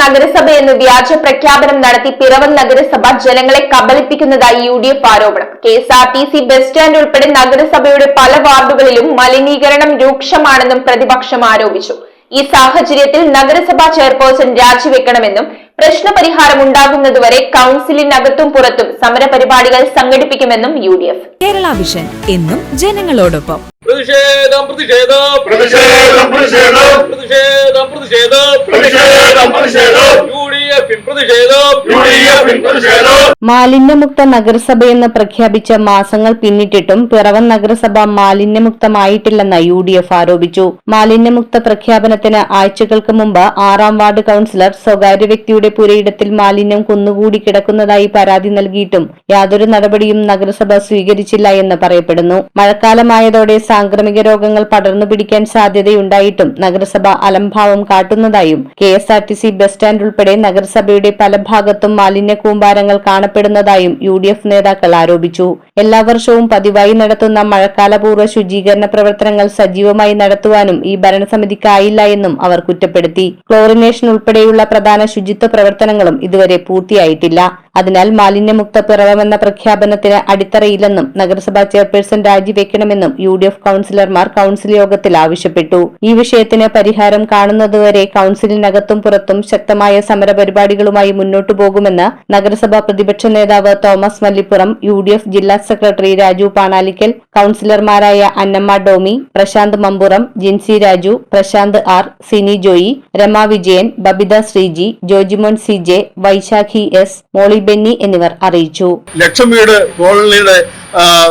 നഗരസഭയെന്ന് വ്യാജ പ്രഖ്യാപനം നടത്തി പിറവം നഗരസഭ ജനങ്ങളെ കബളിപ്പിക്കുന്നതായി UDF ആരോപണം. KSRTC ബസ് സ്റ്റാൻഡ് ഉൾപ്പെടെ നഗരസഭയുടെ പല വാർഡുകളിലും മലിനീകരണം രൂക്ഷമാണെന്നും പ്രതിപക്ഷം ആരോപിച്ചു. ഈ സാഹചര്യത്തിൽ നഗരസഭാ ചെയർപേഴ്സൺ രാജിവെക്കണമെന്നും പ്രശ്നപരിഹാരം ഉണ്ടാകുന്നതുവരെ കൌൺസിലിനകത്തും പുറത്തും സമരപരിപാടികൾ സംഘടിപ്പിക്കുമെന്നും UDF. കേരള വിഷൻ എന്നും ജനങ്ങളോടൊപ്പം. പ്രതിഷേധം പ്രതിഷേധം പ്രതിഷേധം പ്രതിഷേധം പ്രതിഷേധം പ്രതിഷേധം പ്രതിഷേധം പ്രതിഷേധം UDF പ്രതിഷേധം UDF പ്രതിഷേധം. മാലിന്യമുക്ത നഗരസഭയെന്ന് പ്രഖ്യാപിച്ച മാസങ്ങൾ പിന്നിട്ടിട്ടും പിറവം നഗരസഭ മാലിന്യമുക്തമായിട്ടില്ലെന്ന് UDF ആരോപിച്ചു. മാലിന്യമുക്ത പ്രഖ്യാപനത്തിന് ആഴ്ചകൾക്ക് മുമ്പ് 6ാം വാർഡ് കൌൺസിലർ സ്വകാര്യ വ്യക്തിയുടെ പുരയിടത്തിൽ മാലിന്യം കുന്നുകൂടി കിടക്കുന്നതായി പരാതി നൽകിയിട്ടും യാതൊരു നടപടിയും നഗരസഭ സ്വീകരിച്ചില്ല എന്ന് പറയപ്പെടുന്നു. മഴക്കാലമായതോടെ സാംക്രമിക രോഗങ്ങൾ പടർന്നു പിടിക്കാൻ സാധ്യതയുണ്ടായിട്ടും നഗരസഭ അലംഭാവം കാട്ടുന്നതായും KSRTC ബസ് സ്റ്റാൻഡ് ഉൾപ്പെടെ നഗരസഭയുടെ പല ഭാഗത്തും മാലിന്യ കൂമ്പാരങ്ങൾ കാണപ്പെടുന്നതായും UDF നേതാക്കൾ ആരോപിച്ചു. എല്ലാ വർഷവും പതിവായി നടത്തുന്ന മഴക്കാലപൂർവ്വ ശുചീകരണ പ്രവർത്തനങ്ങൾ സജീവമായി നടത്തുവാനും ഈ ഭരണസമിതിക്കായില്ല എന്നും അവർ കുറ്റപ്പെടുത്തി. ക്ലോറിനേഷൻ ഉൾപ്പെടെയുള്ള പ്രധാന ശുചിത്വ പ്രവർത്തനങ്ങളും ഇതുവരെ പൂർത്തിയായിട്ടില്ല. അതിനാൽ മാലിന്യമുക്ത പിറവമെന്ന പ്രഖ്യാപനത്തിന് അടിത്തറയില്ലെന്നും നഗരസഭാ ചെയർപേഴ്സൺ രാജിവെക്കണമെന്നും UDF കൌൺസിലർമാർ കൌൺസിൽ യോഗത്തിൽ ആവശ്യപ്പെട്ടു. ഈ വിഷയത്തിന് പരിഹാരം കാണുന്നതുവരെ കൌൺസിലിനകത്തും പുറത്തും ശക്തമായ സമരപരിപാടികളുമായി മുന്നോട്ടു പോകുമെന്ന് നഗരസഭാ പ്രതിപക്ഷ നേതാവ് തോമസ് മല്ലിപ്പുറം, UDF ജില്ലാ സെക്രട്ടറി രാജു പാണാലിക്കൽ, കൌൺസിലർമാരായ Annamma Domi, Prashanth Mampuram, Jincy Raju, Prashanth R, Sini Joy, Rama Vijayan, Babitha Sreeji, Jojimon CJ, Vaishakhi S, Molly Benny എന്നിവർ അറിയിച്ചു. ലക്ഷം വീട് കോളനിയുടെ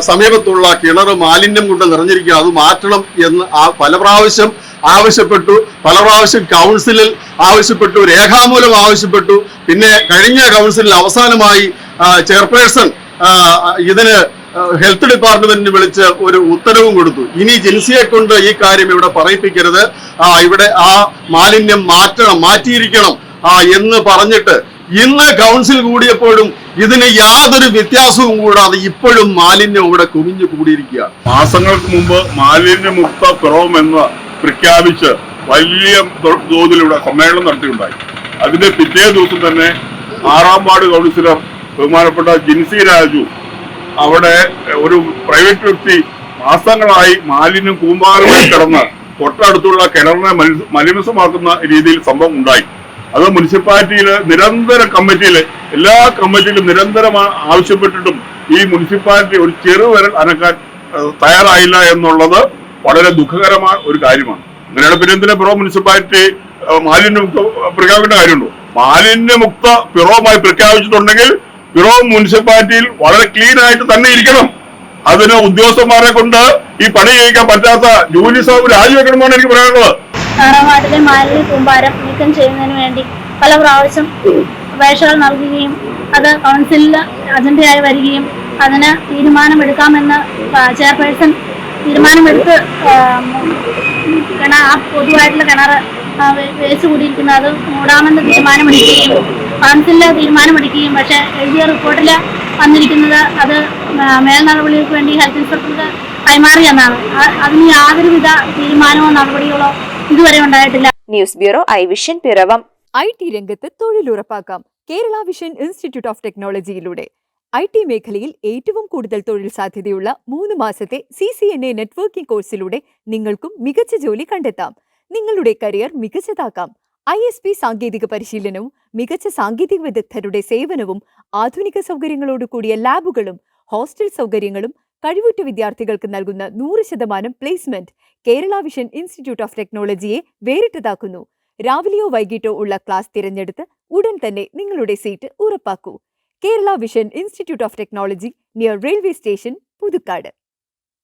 സമീപത്തുള്ള കിണർ മാലിന്യം കൊണ്ട് നിറഞ്ഞിരിക്കുക, അത് മാറ്റണം എന്ന് പല പ്രാവശ്യം ആവശ്യപ്പെട്ടു. പല പ്രാവശ്യം കൗൺസിലിൽ ആവശ്യപ്പെട്ടു, രേഖാമൂലം ആവശ്യപ്പെട്ടു. പിന്നെ കഴിഞ്ഞ കൗൺസിലിൽ അവസാനമായി ചെയർപേഴ്സൺ ഇതിന് ഹെൽത്ത് ഡിപ്പാർട്ട്മെന്റിന് വിളിച്ച് ഒരു ഉത്തരവും കൊടുത്തു. ഇനി ജിൻസിയെ കൊണ്ട് ഈ കാര്യം ഇവിടെ പറയിപ്പിക്കരുത്, ഇവിടെ ആ മാലിന്യം മാറ്റിയിരിക്കണം എന്ന് പറഞ്ഞിട്ട് ഇന്ന് കൗൺസിൽ കൂടിയപ്പോഴും ഇതിന് യാതൊരു വ്യത്യാസവും കൂടാതെ ഇപ്പോഴും മാലിന്യം ഇവിടെ കുമിഞ്ഞു കൂടിയിരിക്കുക. മാസങ്ങൾക്ക് മുമ്പ് മാലിന്യമുക്ത പിറവം എന്ന് പ്രഖ്യാപിച്ച് വലിയ തോതിൽ ഇവിടെ സമ്മേളനം നടത്തിയിട്ടുണ്ടായി. അതിന്റെ പിറ്റേ ദിവസം തന്നെ 6ാം വാർഡ് കൗൺസിലർ ബഹുമാനപ്പെട്ട ജിൻസി രാജു അവിടെ ഒരു പ്രൈവറ്റ് വ്യക്തി മാസങ്ങളായി മാലിന്യം കൂമ്പാരമായി കിടന്ന് തൊട്ടടുത്തുള്ള കിണറിനെ മലിനമാക്കുന്ന രീതിയിൽ സംഭവം ഉണ്ടായി. അത് മുനിസിപ്പാലിറ്റിയിൽ എല്ലാ കമ്മിറ്റിയിലും നിരന്തരം ആവശ്യപ്പെട്ടിട്ടും ഈ മുനിസിപ്പാലിറ്റി ഒരു ചെറുവിരൽ അനക്കാൻ തയ്യാറായില്ല എന്നുള്ളത് വളരെ ദുഃഖകരമായ ഒരു കാര്യമാണ്. അങ്ങനെയാണ് പിന്നെ എന്തിനാ പിറവം മുനിസിപ്പാലിറ്റി മാലിന്യമുക്ത പ്രഖ്യാപിക്കേണ്ട കാര്യമുണ്ടോ? മാലിന്യമുക്ത പിറവുമായി പ്രഖ്യാപിച്ചിട്ടുണ്ടെങ്കിൽ പിറവം മുനിസിപ്പാലിറ്റിയിൽ വളരെ ക്ലീൻ ആയിട്ട് തന്നെ ഇരിക്കണം. അതിന് ഉദ്യോഗസ്ഥന്മാരെ കൊണ്ട് ഈ പണി ചെയ്യിക്കാൻ പറ്റാത്ത ജോലി സാഹചര്യം രാജിവെക്കണമെന്നാണ് എനിക്ക് പറയാനുള്ളത്. 6ാം വാർഡിലെ മാലിന്യ കൂമ്പാരം നീക്കം ചെയ്യുന്നതിന് വേണ്ടി പല പ്രാവശ്യം അപേക്ഷകൾ നൽകുകയും അത് കൗൺസിലിൽ അജണ്ടയായി വരികയും അതിന് തീരുമാനമെടുക്കാമെന്ന് ചെയർപേഴ്സൺ തീരുമാനമെടുത്ത് പൊതുവായിട്ടുള്ള കിണർ വേസ്റ്റ് കൂടിയിരിക്കുന്നത് അത് മൂടാമെന്ന് തീരുമാനമെടുക്കുകയും കൗൺസിലിൽ തീരുമാനമെടുക്കുകയും പക്ഷേ എഴുതിയ റിപ്പോർട്ടിൽ വന്നിരിക്കുന്നത് അത് മേൽ നടപടികൾക്ക് വേണ്ടി ഹെൽത്ത് ഇൻസ്പെക്ടർക്ക് കൈമാറി എന്നാണ്. അതിന് യാതൊരുവിധ തീരുമാനമോ നടപടികളോ ഇതുവരെ ഉണ്ടായിട്ടില്ല. News bureau iVision Piravom. IT രംഗത്ത് തൊഴിലുറപ്പാക്കാം കേരള വിഷൻ ഇൻസ്റ്റിറ്റ്യൂട്ട് ഓഫ് ടെക്നോളജിയിലൂടെ. IT മേഖലയിൽ ഏറ്റവും കൂടുതൽ തൊഴിൽ സാധ്യതയുള്ള 3 മാസത്തെ CCNA നെറ്റ്വർക്കിംഗ് കോഴ്സിലൂടെ നിങ്ങൾക്കും മികച്ച ജോലി കണ്ടെത്താം. നിങ്ങളുടെ കരിയർ മികച്ചതാക്കാം. ISP സാങ്കേതിക പരിശീലനവും മികച്ച സാങ്കേതിക വിദഗ്ധരുടെ സേവനവും ആധുനിക സൗകര്യങ്ങളോട് കൂടിയ ലാബുകളും ഹോസ്റ്റൽ സൗകര്യങ്ങളും കഴിവുറ്റ വിദ്യാർത്ഥികൾക്ക് നൽകുന്ന 100% placement Kerala Vision Institute of ടെക്നോളജിയെ വേറിട്ടതാക്കുന്നു. രാവിലെയോ വൈകിട്ടോ ഉള്ള ക്ലാസ് തിരഞ്ഞെടുത്ത് ഉടൻ തന്നെ നിങ്ങളുടെ സീറ്റ് ഉറപ്പാക്കൂ. Kerala Vision Institute of Technology, near railway station, Puthukkad.